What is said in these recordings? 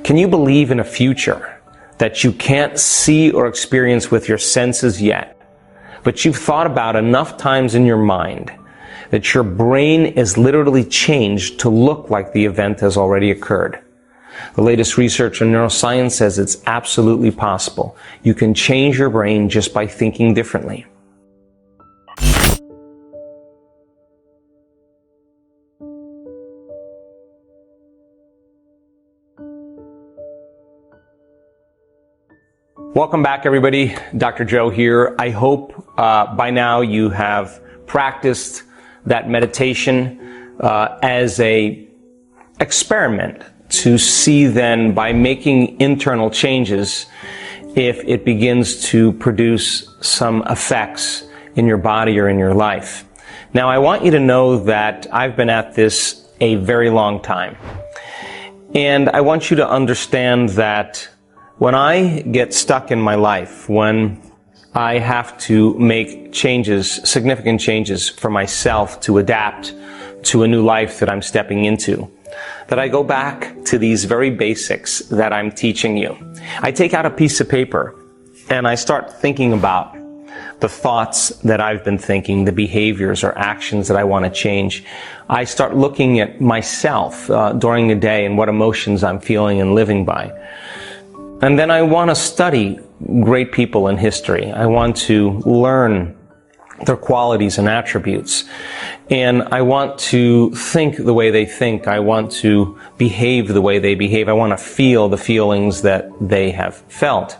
Can you believe in a future that you can't see or experience with your senses yet, but you've thought about enough times in your mind that your brain is literally changed to look like the event has already occurred? The latest research in neuroscience says it's absolutely possible. You can change your brain just by thinking differently. Welcome back, everybody. Dr. Joe here. I hope by now you have practiced that meditation as a experiment to see then, by making internal changes, if it begins to produce some effects in your body or in your life. Now, I want you to know that I've been at this a very long time. And I want you to understand that when I get stuck in my life, when I have to make changes, significant changes for myself to adapt to a new life that I'm stepping into, that I go back to these very basics that I'm teaching you. I take out a piece of paper and I start thinking about the thoughts that I've been thinking, the behaviors or actions that I want to change. I start looking at myself during the day and what emotions I'm feeling and living by. And then I want to study great people in history. I want to learn their qualities and attributes. And I want to think the way they think. I want to behave the way they behave. I want to feel the feelings that they have felt.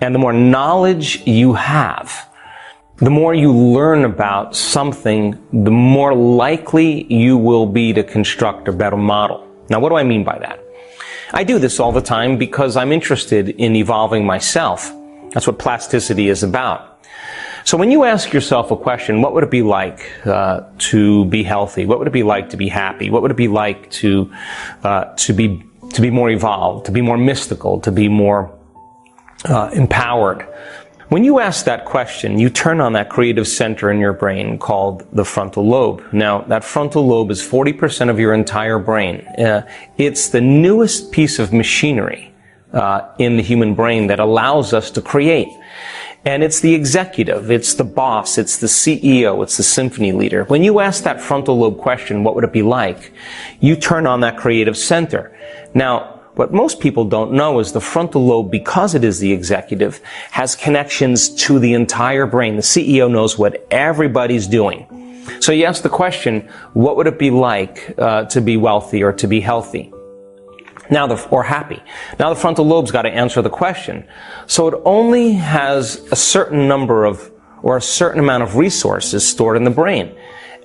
And the more knowledge you have, the more you learn about something, the more likely you will be to construct a better model. Now, what do I mean by that? I do this all the time because I'm interested in evolving myself. That's what plasticity is about. So when you ask yourself a question, what would it be like to be healthy? What would it be like to be happy? What would it be like to be more evolved, to be more mystical, to be more empowered? When you ask that question, you turn on that creative center in your brain called the frontal lobe. Now, that frontal lobe is 40% of your entire brain. It's the newest piece of machinery in the human brain that allows us to create. And it's the executive, it's the boss, it's the CEO, it's the symphony leader. When you ask that frontal lobe question, what would it be like? You turn on that creative center. Now, what most people don't know is the frontal lobe, because it is the executive, has connections to the entire brain. The CEO knows what everybody's doing. So you ask the question, what would it be like to be wealthy or to be healthy? Or happy. Now the frontal lobe's got to answer the question. So it only has a certain number of, or a certain amount of resources stored in the brain.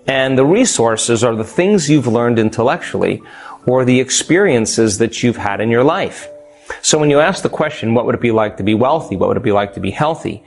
And the resources are the things you've learned intellectually, or the experiences that you've had in your life. So when you ask the question, what would it be like to be wealthy? What would it be like to be healthy?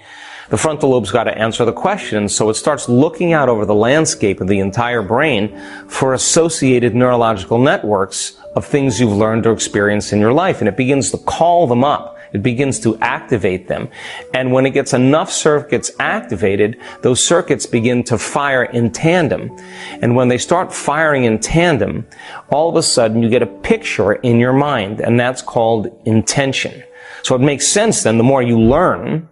The frontal lobe's got to answer the question, so it starts looking out over the landscape of the entire brain for associated neurological networks of things you've learned or experienced in your life, and it begins to call them up. It begins to activate them. And when it gets enough circuits activated, those circuits begin to fire in tandem. And when they start firing in tandem, all of a sudden you get a picture in your mind, and that's called intention. So it makes sense then, the more you learn,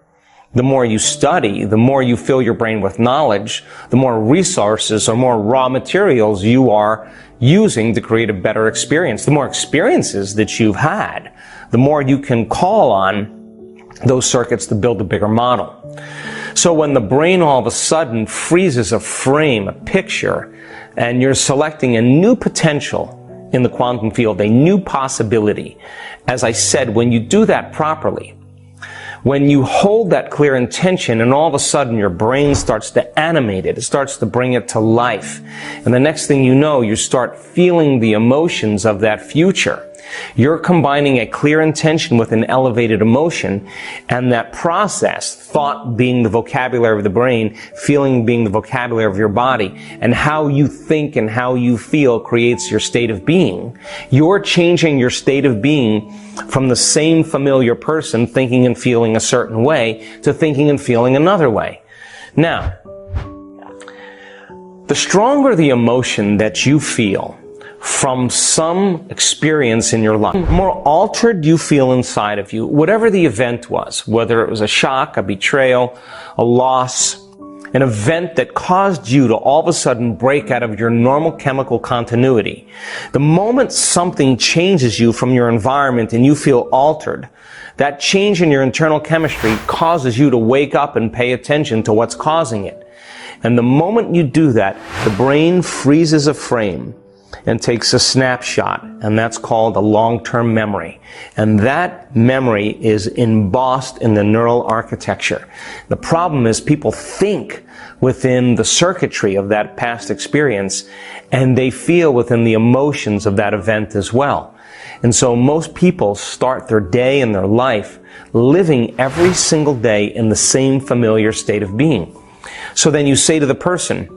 the more you study, the more you fill your brain with knowledge, the more resources or more raw materials you are using to create a better experience. The more experiences that you've had, the more you can call on those circuits to build a bigger model. So when the brain all of a sudden freezes a frame, a picture, and you're selecting a new potential in the quantum field, a new possibility, as I said, when you do that properly, when you hold that clear intention and all of a sudden your brain starts to animate it, it starts to bring it to life. And the next thing you know, you start feeling the emotions of that future. You're combining a clear intention with an elevated emotion, and that process, thought being the vocabulary of the brain, feeling being the vocabulary of your body, and how you think and how you feel creates your state of being. You're changing your state of being from the same familiar person thinking and feeling a certain way to thinking and feeling another way. Now, the stronger the emotion that you feel from some experience in your life. The more altered you feel inside of you, whatever the event was, whether it was a shock, a betrayal, a loss, an event that caused you to all of a sudden break out of your normal chemical continuity. The moment something changes you from your environment and you feel altered, that change in your internal chemistry causes you to wake up and pay attention to what's causing it. And the moment you do that, the brain freezes a frame and takes a snapshot, and that's called a long-term memory. And that memory is embossed in the neural architecture. The problem is people think within the circuitry of that past experience, and they feel within the emotions of that event as well. And so most people start their day and their life living every single day in the same familiar state of being. So then you say to the person,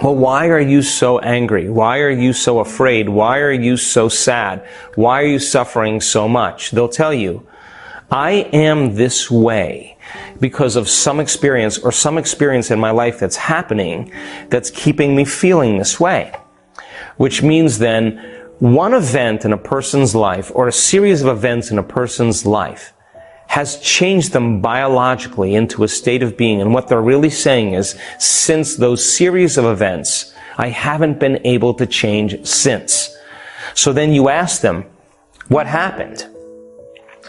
well, why are you so angry? Why are you so afraid? Why are you so sad? Why are you suffering so much? They'll tell you, I am this way because of some experience or some experience in my life that's happening that's keeping me feeling this way. Which means then one event in a person's life or a series of events in a person's life has changed them biologically into a state of being. And what they're really saying is, since those series of events, I haven't been able to change since. So then you ask them, what happened?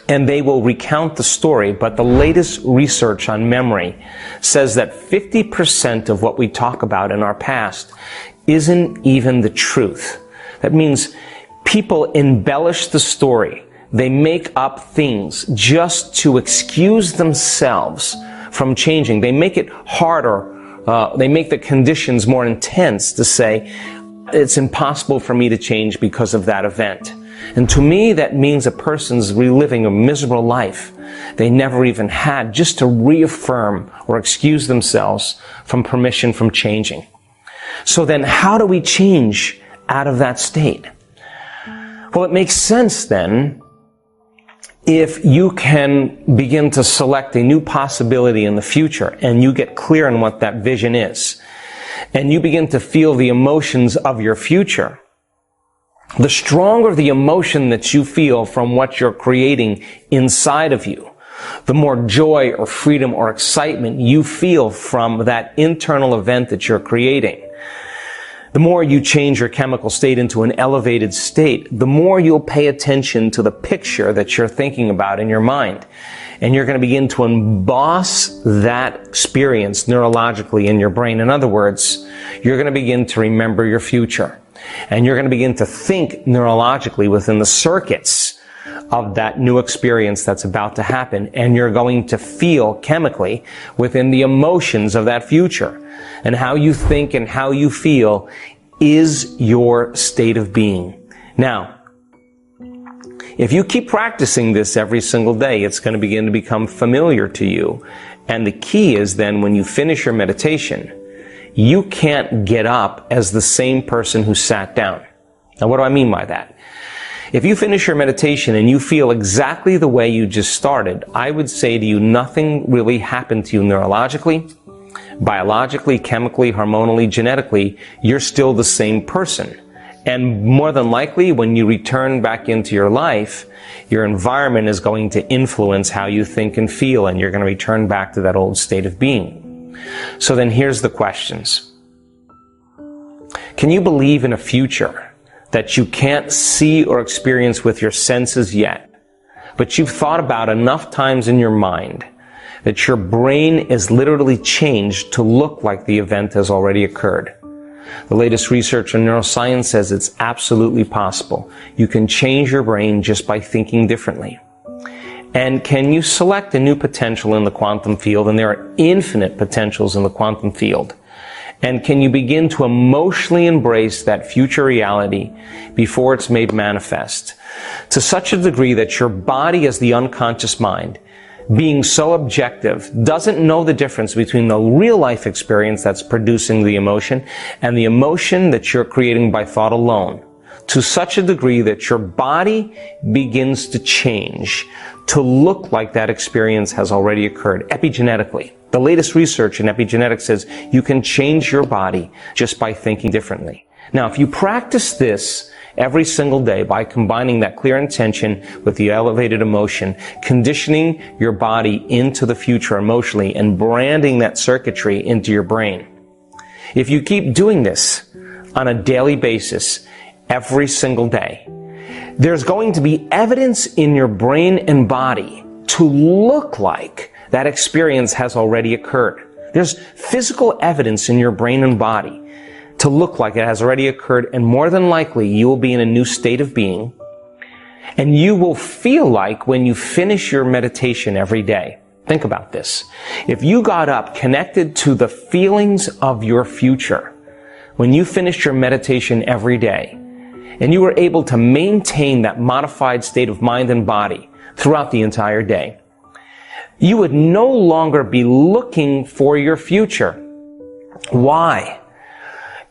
And they will recount the story, but the latest research on memory says that 50% of what we talk about in our past isn't even the truth. That means people embellish the story. They make up things just to excuse themselves from changing. They make it harder. They make the conditions more intense to say, it's impossible for me to change because of that event. And to me, that means a person's reliving a miserable life they never even had, just to reaffirm or excuse themselves from permission from changing. So then how do we change out of that state? Well, it makes sense then if you can begin to select a new possibility in the future and you get clear on what that vision is, and you begin to feel the emotions of your future. The stronger the emotion that you feel from what you're creating inside of you, the more joy or freedom or excitement you feel from that internal event that you're creating. The more you change your chemical state into an elevated state, the more you'll pay attention to the picture that you're thinking about in your mind. And you're going to begin to emboss that experience neurologically in your brain. In other words, you're going to begin to remember your future. And you're going to begin to think neurologically within the circuits of that new experience that's about to happen. And you're going to feel chemically within the emotions of that future. And how you think and how you feel is your state of being. Now, if you keep practicing this every single day, it's going to begin to become familiar to you. And the key is then when you finish your meditation, you can't get up as the same person who sat down. Now, what do I mean by that? If you finish your meditation and you feel exactly the way you just started, I would say to you, nothing really happened to you neurologically, biologically, chemically, hormonally, genetically. You're still the same person. And more than likely, when you return back into your life, your environment is going to influence how you think and feel, and you're going to return back to that old state of being. So then here's the questions. Can you believe in a future that you can't see or experience with your senses yet, but you've thought about enough times in your mind that your brain is literally changed to look like the event has already occurred? The latest research in neuroscience says it's absolutely possible. You can change your brain just by thinking differently. And can you select a new potential in the quantum field? And there are infinite potentials in the quantum field. And can you begin to emotionally embrace that future reality before it's made manifest? To such a degree that your body as the unconscious mind, being so objective, doesn't know the difference between the real life experience that's producing the emotion and the emotion that you're creating by thought alone, to such a degree that your body begins to change to look like that experience has already occurred epigenetically. The latest research in epigenetics says you can change your body just by thinking differently. Now, if you practice this every single day by combining that clear intention with the elevated emotion, conditioning your body into the future emotionally, and branding that circuitry into your brain, if you keep doing this on a daily basis, every single day, there's going to be evidence in your brain and body to look like that experience has already occurred. There's physical evidence in your brain and body to look like it has already occurred, and more than likely you will be in a new state of being, and you will feel like when you finish your meditation every day. Think about this. If you got up connected to the feelings of your future when you finished your meditation every day, and you were able to maintain that modified state of mind and body throughout the entire day, you would no longer be looking for your future. Why?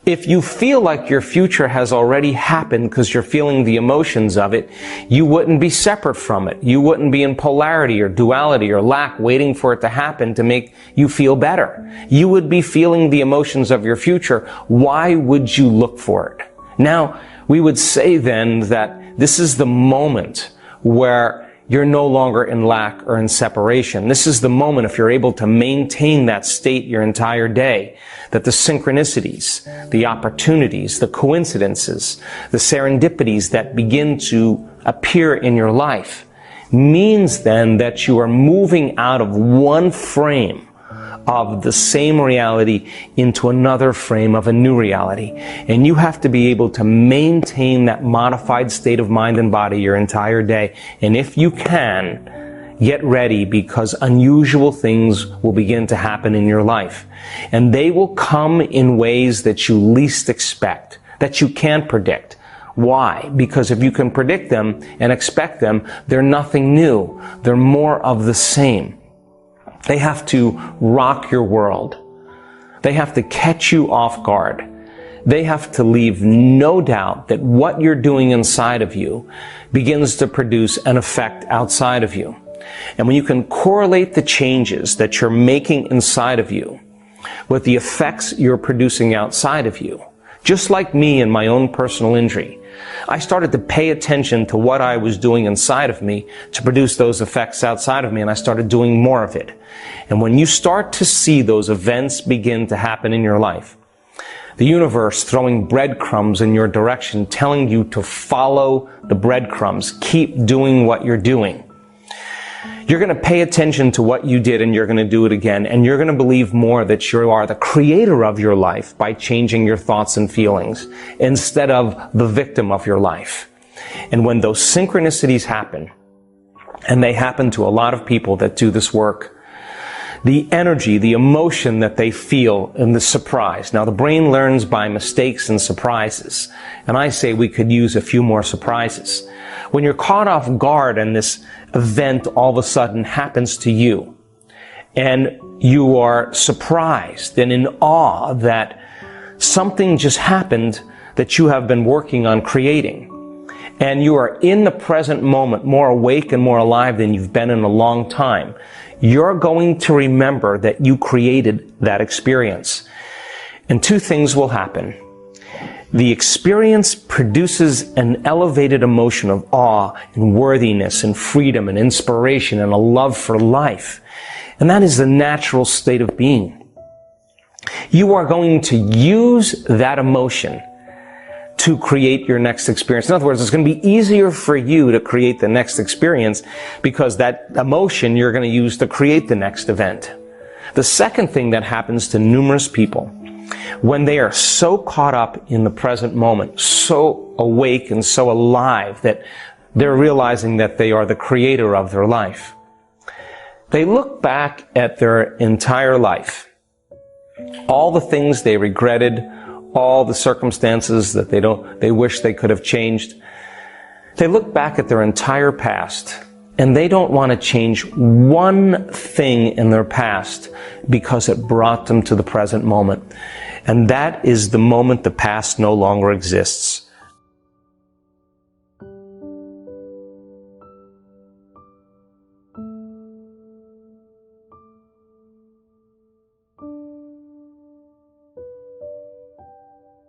If you feel like your future has already happened because you're feeling the emotions of it, you wouldn't be separate from it. You wouldn't be in polarity or duality or lack, waiting for it to happen to make you feel better. You would be feeling the emotions of your future. Why would you look for it? Now, we would say then that this is the moment where you're no longer in lack or in separation. This is the moment, if you're able to maintain that state your entire day, that the synchronicities, the opportunities, the coincidences, the serendipities that begin to appear in your life means then that you are moving out of one frame of the same reality into another frame of a new reality. And you have to be able to maintain that modified state of mind and body your entire day. And if you can, get ready, because unusual things will begin to happen in your life. And they will come in ways that you least expect, that you can't predict. Why? Because if you can predict them and expect them, they're nothing new. They're more of the same. They have to rock your world. They have to catch you off guard. They have to leave no doubt that what you're doing inside of you begins to produce an effect outside of you. And when you can correlate the changes that you're making inside of you with the effects you're producing outside of you, just like me in my own personal injury, I started to pay attention to what I was doing inside of me to produce those effects outside of me, and I started doing more of it. And when you start to see those events begin to happen in your life, the universe throwing breadcrumbs in your direction, telling you to follow the breadcrumbs, keep doing what you're doing, you're going to pay attention to what you did, and you're going to do it again. And you're going to believe more that you are the creator of your life by changing your thoughts and feelings instead of the victim of your life. And when those synchronicities happen, and they happen to a lot of people that do this work, the energy, the emotion that they feel, and the surprise. Now, the brain learns by mistakes and surprises. And I say we could use a few more surprises. When you're caught off guard and this event all of a sudden happens to you, and you are surprised and in awe that something just happened that you have been working on creating, and you are in the present moment more awake and more alive than you've been in a long time, you're going to remember that you created that experience. And two things will happen. The experience produces an elevated emotion of awe and worthiness and freedom and inspiration and a love for life. And that is the natural state of being. You are going to use that emotion to create your next experience. In other words, it's going to be easier for you to create the next experience because that emotion you're going to use to create the next event. The second thing that happens to numerous people when they are so caught up in the present moment, so awake and so alive that they're realizing that they are the creator of their life, they look back at their entire life, all the things they regretted, all the circumstances that they wish they could have changed. They look back at their entire past, and they don't want to change one thing in their past because it brought them to the present moment. And that is the moment the past no longer exists.